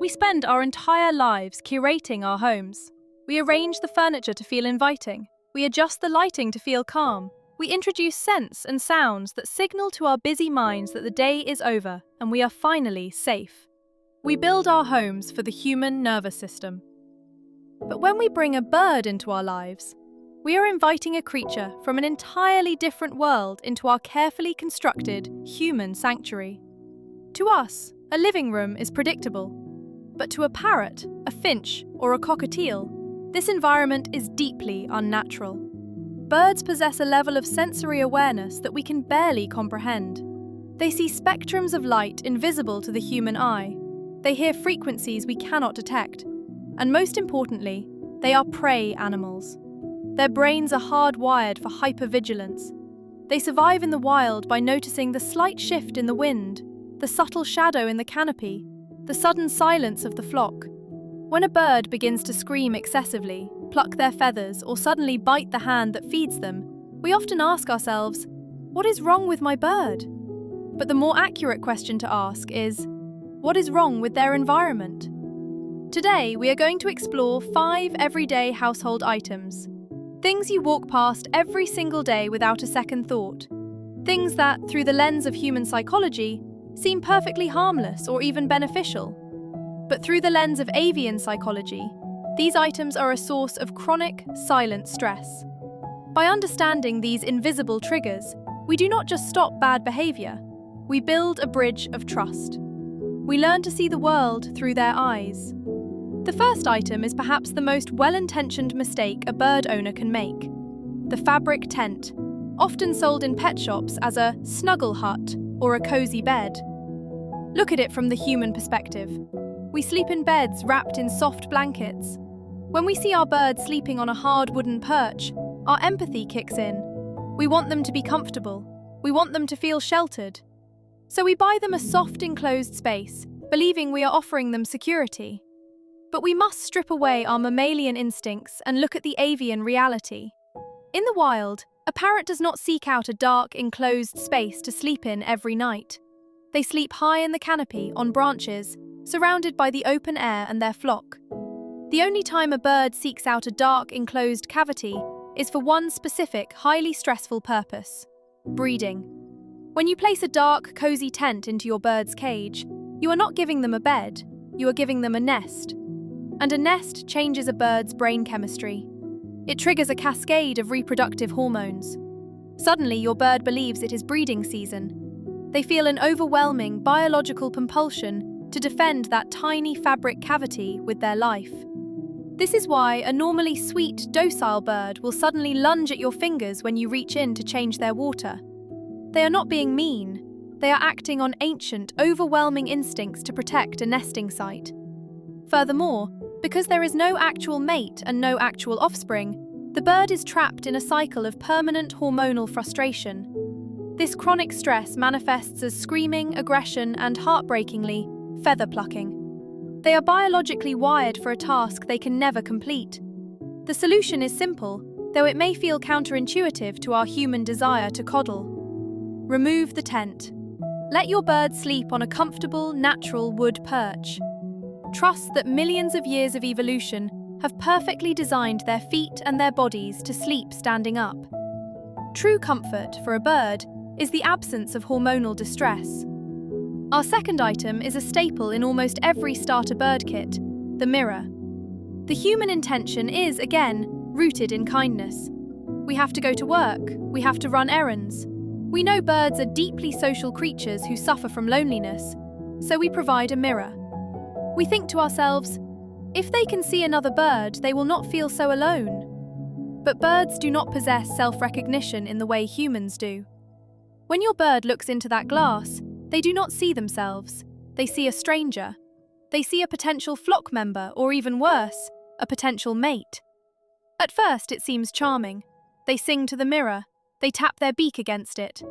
We spend our entire lives curating our homes. We arrange the furniture to feel inviting. We adjust the lighting to feel calm. We introduce scents and sounds that signal to our busy minds that the day is over and we are finally safe. We build our homes for the human nervous system. But when we bring a bird into our lives, we are inviting a creature from an entirely different world into our carefully constructed human sanctuary. To us, a living room is predictable. But to a parrot, a finch, or a cockatiel, this environment is deeply unnatural. Birds possess a level of sensory awareness that we can barely comprehend. They see spectrums of light invisible to the human eye. They hear frequencies we cannot detect. And most importantly, they are prey animals. Their brains are hardwired for hypervigilance. They survive in the wild by noticing the slight shift in the wind, the subtle shadow in the canopy, the sudden silence of the flock. When a bird begins to scream excessively, pluck their feathers, or suddenly bite the hand that feeds them, we often ask ourselves, what is wrong with my bird? But the more accurate question to ask is, what is wrong with their environment? Today, we are going to explore 5 everyday household items. Things you walk past every single day without a second thought. Things that, through the lens of human psychology, seem perfectly harmless or even beneficial. But through the lens of avian psychology, these items are a source of chronic, silent stress. By understanding these invisible triggers, we do not just stop bad behavior, we build a bridge of trust. We learn to see the world through their eyes. The first item is perhaps the most well-intentioned mistake a bird owner can make. The fabric tent, often sold in pet shops as a snuggle hut or a cozy bed. Look at it from the human perspective. We sleep in beds wrapped in soft blankets. When we see our birds sleeping on a hard wooden perch, our empathy kicks in. We want them to be comfortable. We want them to feel sheltered. So we buy them a soft enclosed space, believing we are offering them security. But we must strip away our mammalian instincts and look at the avian reality. In the wild, a parrot does not seek out a dark, enclosed space to sleep in every night. They sleep high in the canopy, on branches, surrounded by the open air and their flock. The only time a bird seeks out a dark, enclosed cavity is for one specific, highly stressful purpose: breeding. When you place a dark, cozy tent into your bird's cage, you are not giving them a bed, you are giving them a nest. And a nest changes a bird's brain chemistry. It triggers a cascade of reproductive hormones. Suddenly, your bird believes it is breeding season. They feel an overwhelming biological compulsion to defend that tiny fabric cavity with their life. This is why a normally sweet, docile bird will suddenly lunge at your fingers when you reach in to change their water. They are not being mean. They are acting on ancient, overwhelming instincts to protect a nesting site. Furthermore, because there is no actual mate and no actual offspring, the bird is trapped in a cycle of permanent hormonal frustration. This chronic stress manifests as screaming, aggression, and, heartbreakingly, feather plucking. They are biologically wired for a task they can never complete. The solution is simple, though it may feel counterintuitive to our human desire to coddle. Remove the tent. Let your bird sleep on a comfortable, natural wood perch. Trust that millions of years of evolution have perfectly designed their feet and their bodies to sleep standing up. True comfort for a bird is the absence of hormonal distress. Our second item is a staple in almost every starter bird kit: the mirror. The human intention is, again, rooted in kindness. We have to go to work, we have to run errands. We know birds are deeply social creatures who suffer from loneliness, so we provide a mirror. We think to ourselves, if they can see another bird, they will not feel so alone. But birds do not possess self-recognition in the way humans do. When your bird looks into that glass, they do not see themselves. They see a stranger. They see a potential flock member, or even worse, a potential mate. At first, it seems charming. They sing to the mirror. They tap their beak against it.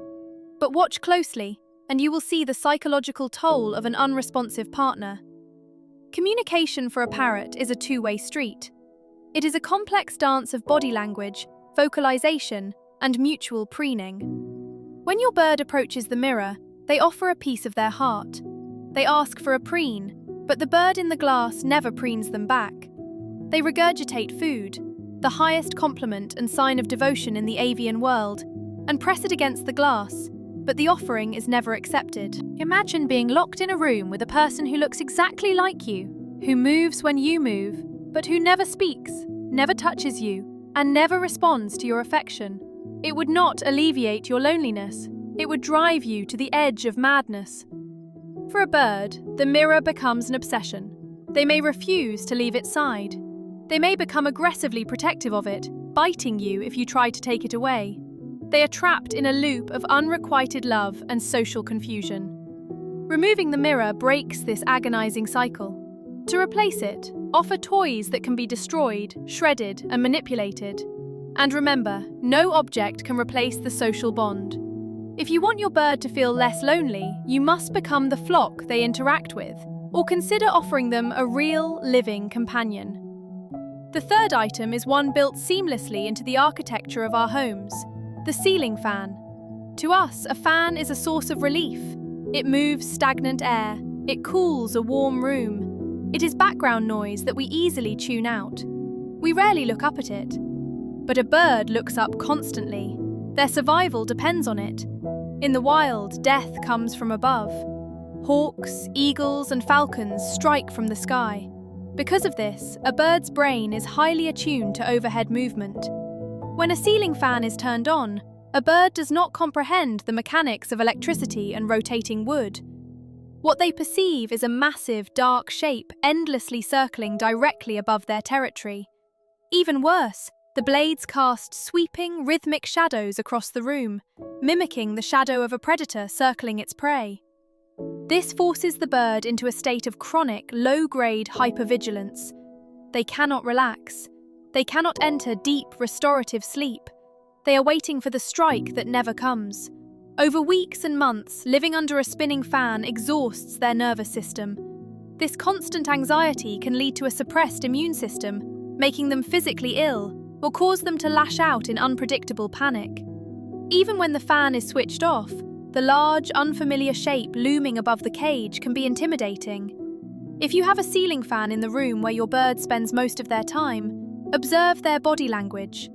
But watch closely, and you will see the psychological toll of an unresponsive partner. Communication for a parrot is a two-way street. It is a complex dance of body language, vocalization, and mutual preening. When your bird approaches the mirror, they offer a piece of their heart. They ask for a preen, But the bird in the glass never preens them back. They regurgitate food, the highest compliment and sign of devotion in the avian world, and press it against the glass, but the offering is never accepted. Imagine being locked in a room with a person who looks exactly like you, who moves when you move, but who never speaks, never touches you, and never responds to your affection. It would not alleviate your loneliness. It would drive you to the edge of madness. For a bird, the mirror becomes an obsession. They may refuse to leave its side. They may become aggressively protective of it, biting you if you try to take it away. They are trapped in a loop of unrequited love and social confusion. Removing the mirror breaks this agonizing cycle. To replace it, offer toys that can be destroyed, shredded, and manipulated. And remember, no object can replace the social bond. If you want your bird to feel less lonely, you must become the flock they interact with, or consider offering them a real, living companion. The third item is one built seamlessly into the architecture of our homes: the ceiling fan. To us, a fan is a source of relief. It moves stagnant air. It cools a warm room. It is background noise that we easily tune out. We rarely look up at it. But a bird looks up constantly. Their survival depends on it. In the wild, death comes from above. Hawks, eagles, and falcons strike from the sky. Because of this, a bird's brain is highly attuned to overhead movement. When a ceiling fan is turned on, a bird does not comprehend the mechanics of electricity and rotating wood. What they perceive is a massive, dark shape endlessly circling directly above their territory. Even worse, the blades cast sweeping, rhythmic shadows across the room, mimicking the shadow of a predator circling its prey. This forces the bird into a state of chronic, low-grade hypervigilance. They cannot relax. They cannot enter deep, restorative sleep. They are waiting for the strike that never comes. Over weeks and months, living under a spinning fan exhausts their nervous system. This constant anxiety can lead to a suppressed immune system, making them physically ill, or cause them to lash out in unpredictable panic. Even when the fan is switched off, the large, unfamiliar shape looming above the cage can be intimidating. If you have a ceiling fan in the room where your bird spends most of their time, observe their body language.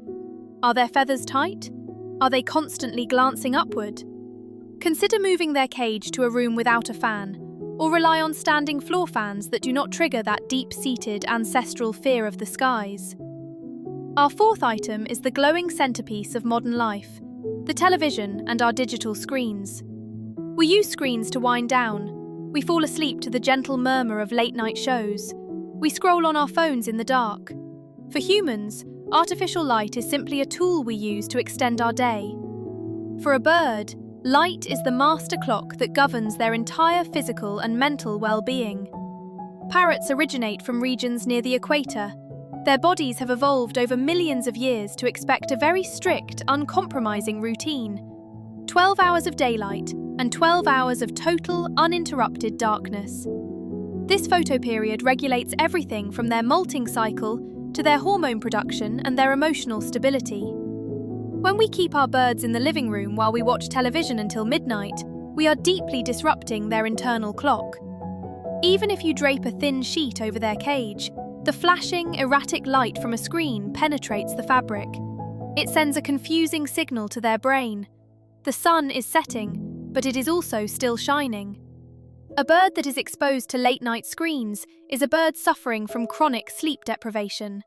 Are their feathers tight? Are they constantly glancing upward? Consider moving their cage to a room without a fan, or rely on standing floor fans that do not trigger that deep-seated ancestral fear of the skies. Our fourth item is the glowing centerpiece of modern life: the television and our digital screens. We use screens to wind down. We fall asleep to the gentle murmur of late-night shows. We scroll on our phones in the dark. For humans, artificial light is simply a tool we use to extend our day. For a bird, light is the master clock that governs their entire physical and mental well-being. Parrots originate from regions near the equator. Their bodies have evolved over millions of years to expect a very strict, uncompromising routine: 12 hours of daylight and 12 hours of total, uninterrupted darkness. This photoperiod regulates everything from their molting cycle to their hormone production and their emotional stability. When we keep our birds in the living room while we watch television until midnight, we are deeply disrupting their internal clock. Even if you drape a thin sheet over their cage, the flashing, erratic light from a screen penetrates the fabric. It sends a confusing signal to their brain. The sun is setting, but it is also still shining. A bird that is exposed to late-night screens is a bird suffering from chronic sleep deprivation.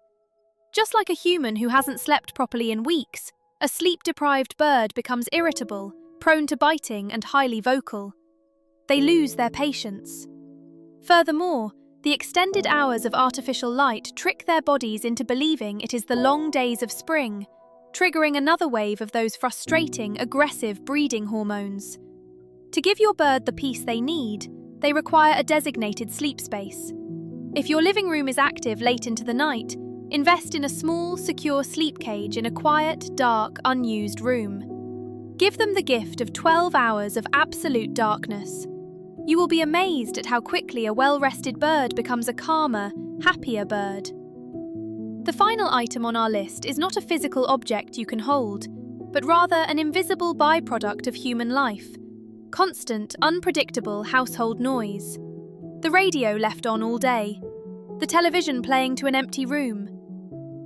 Just like a human who hasn't slept properly in weeks, a sleep-deprived bird becomes irritable, prone to biting, and highly vocal. They lose their patience. Furthermore, the extended hours of artificial light trick their bodies into believing it is the long days of spring, triggering another wave of those frustrating, aggressive breeding hormones. To give your bird the peace they need, they require a designated sleep space. If your living room is active late into the night, invest in a small, secure sleep cage in a quiet, dark, unused room. Give them the gift of 12 hours of absolute darkness. You will be amazed at how quickly a well-rested bird becomes a calmer, happier bird. The final item on our list is not a physical object you can hold, but rather an invisible byproduct of human life: constant, unpredictable household noise. the radio left on all day, the television playing to an empty room.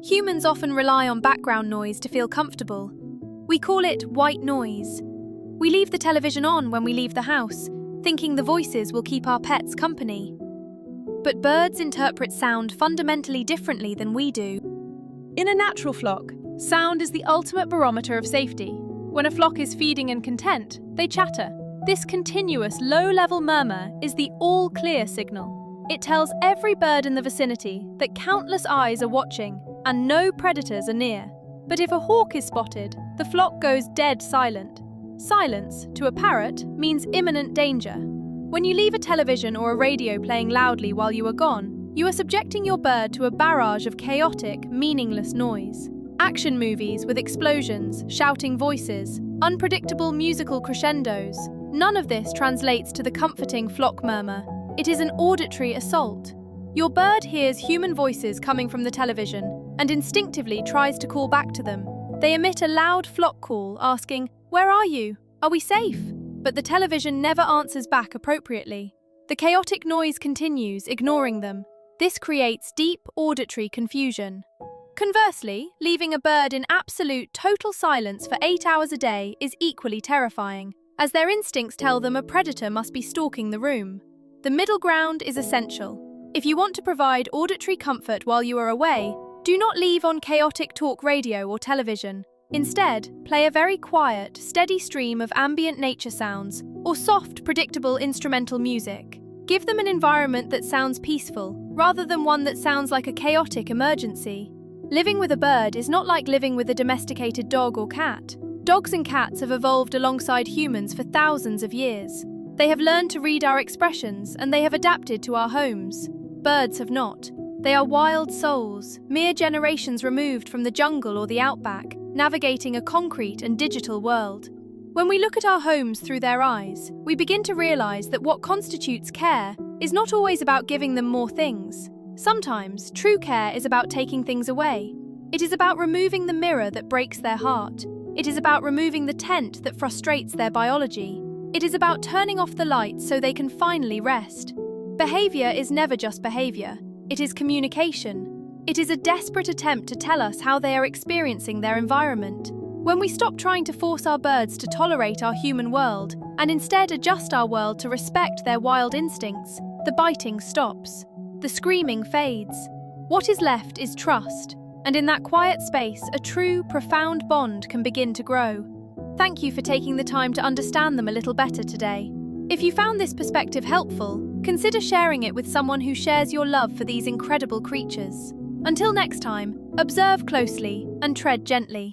Humans often rely on background noise to feel comfortable. We call it white noise. We leave the television on when we leave the house, thinking the voices will keep our pets company. But birds interpret sound fundamentally differently than we do. In a natural flock, sound is the ultimate barometer of safety. When a flock is feeding and content, they chatter. This continuous low-level murmur is the all-clear signal. It tells every bird in the vicinity that countless eyes are watching and no predators are near. But if a hawk is spotted, the flock goes dead silent. Silence, to a parrot, means imminent danger. When you leave a television or a radio playing loudly while you are gone, you are subjecting your bird to a barrage of chaotic, meaningless noise. Action movies with explosions, shouting voices, unpredictable musical crescendos. None of this translates to the comforting flock murmur. It is an auditory assault. Your bird hears human voices coming from the television and instinctively tries to call back to them. They emit a loud flock call asking, "Where are you? Are we safe?" But the television never answers back appropriately. The chaotic noise continues, ignoring them. This creates deep auditory confusion. Conversely, leaving a bird in absolute total silence for 8 hours a day is equally terrifying, as their instincts tell them a predator must be stalking the room. The middle ground is essential. If you want to provide auditory comfort while you are away, do not leave on chaotic talk radio or television. Instead, play a very quiet, steady stream of ambient nature sounds or soft, predictable instrumental music. Give them an environment that sounds peaceful, rather than one that sounds like a chaotic emergency. Living with a bird is not like living with a domesticated dog or cat. Dogs and cats have evolved alongside humans for thousands of years. They have learned to read our expressions and they have adapted to our homes. Birds have not. They are wild souls, mere generations removed from the jungle or the outback, navigating a concrete and digital world. When we look at our homes through their eyes, we begin to realize that what constitutes care is not always about giving them more things. Sometimes, true care is about taking things away. It is about removing the mirror that breaks their heart. It is about removing the tent that frustrates their biology. It is about turning off the lights so they can finally rest. Behavior is never just behavior. It is communication. It is a desperate attempt to tell us how they are experiencing their environment. When we stop trying to force our birds to tolerate our human world and instead adjust our world to respect their wild instincts, the biting stops. The screaming fades. What is left is trust, and in that quiet space, a true, profound bond can begin to grow. Thank you for taking the time to understand them a little better today. If you found this perspective helpful, consider sharing it with someone who shares your love for these incredible creatures. Until next time, observe closely and tread gently.